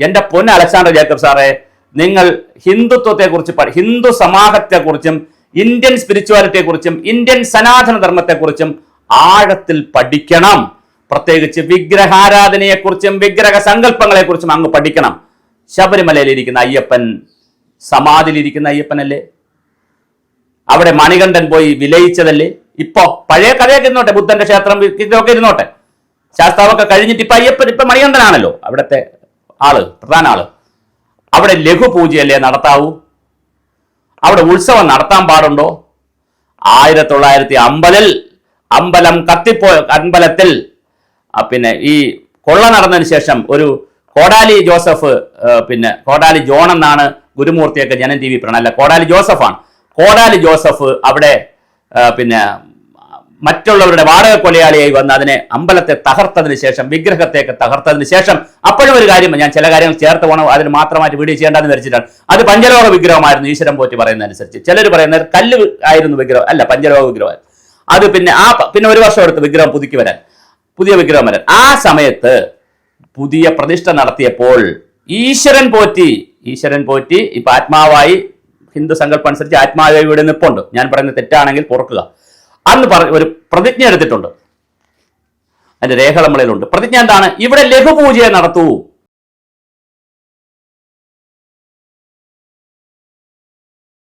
എൻ്റെ പൊന്ന് Alexander Jacob സാറേ, നിങ്ങൾ ഹിന്ദുത്വത്തെക്കുറിച്ച് ഹിന്ദു സമാജത്തെക്കുറിച്ചും ഇന്ത്യൻ സ്പിരിച്വാലിറ്റിയെക്കുറിച്ചും ഇന്ത്യൻ സനാതന ധർമ്മത്തെക്കുറിച്ചും ആഴത്തിൽ പഠിക്കണം. പ്രത്യേകിച്ച് വിഗ്രഹാരാധനയെക്കുറിച്ചും വിഗ്രഹ സങ്കല്പങ്ങളെക്കുറിച്ചും അങ്ങ് പഠിക്കണം. ശബരിമലയിലിരിക്കുന്ന അയ്യപ്പൻ സമാധിയിലിരിക്കുന്ന അയ്യപ്പനല്ലേ? അവിടെ മണികണ്ഠൻ പോയി വിലയിച്ചതല്ലേ? ഇപ്പോ പഴയ കഥയൊക്കെ ഇരുന്നോട്ടെ, ബുദ്ധന്റെ ക്ഷേത്രം ഇതൊക്കെ ഇരുന്നോട്ടെ, ശാസ്താവൊക്കെ കഴിഞ്ഞിട്ട് ഇപ്പൊ അയ്യപ്പൻ ഇപ്പൊ മണികണ്ഠനാണല്ലോ അവിടുത്തെ ആള്, പ്രധാന ആള്. അവിടെ ലഘുപൂജയല്ലേ നടത്താവൂ? അവിടെ ഉത്സവം നടത്താൻ പാടുണ്ടോ? 1950 അമ്പലം അമ്പലത്തിൽ പിന്നെ ഈ കൊള്ള നടന്നതിന് ശേഷം ഒരു കോടാലി ജോസഫ്, പിന്നെ കോടാലി ജോൺ എന്നാണ് ഗുരുമൂർത്തിയൊക്കെ ജനം TV പറയണം, അല്ല കോടാലി ജോസഫാണ്. കോടാലി ജോസഫ് അവിടെ പിന്നെ മറ്റുള്ളവരുടെ വാടക കൊലയാളിയായി വന്ന് അതിനെ അമ്പലത്തെ തകർത്തതിന് ശേഷം, വിഗ്രഹത്തെയൊക്കെ തകർത്തതിന് ശേഷം, അപ്പോഴും ഒരു കാര്യം ഞാൻ ചില കാര്യങ്ങൾ ചേർത്ത് പോകണം, അതിന് മാത്രമായിട്ട് വീഡിയോ ചെയ്യേണ്ടതെന്ന് വിചാരിച്ചിട്ടാണ്. അത് പഞ്ചലോക വിഗ്രഹമായിരുന്നു ഈശ്വരൻ പോറ്റി പറയുന്നതനുസരിച്ച്. ചിലർ പറയുന്നത് കല്ല് ആയിരുന്നു വിഗ്രഹം, അല്ല പഞ്ചലോക വിഗ്രഹം. അത് പിന്നെ ഒരു വർഷം എടുത്ത് വിഗ്രഹം പുതിയ വിഗ്രഹം വരാൻ. ആ സമയത്ത് പുതിയ പ്രതിഷ്ഠ നടത്തിയപ്പോൾ ഈശ്വരൻ പോറ്റി ഇപ്പൊ ആത്മാവായി ഹിന്ദു സങ്കല്പം അനുസരിച്ച് ആത്മാവായി ഇവിടെ നിൽപ്പുണ്ട്. ഞാൻ പറയുന്നത് തെറ്റാണെങ്കിൽ പൊറുക്കുക. അന്ന് ഒരു പ്രതിജ്ഞ എടുത്തിട്ടുണ്ട്, അതിന്റെ രേഖ നമ്മളിലുണ്ട്. പ്രതിജ്ഞ എന്താണ്? ഇവിടെ ലഘുപൂജയെ നടത്തൂ.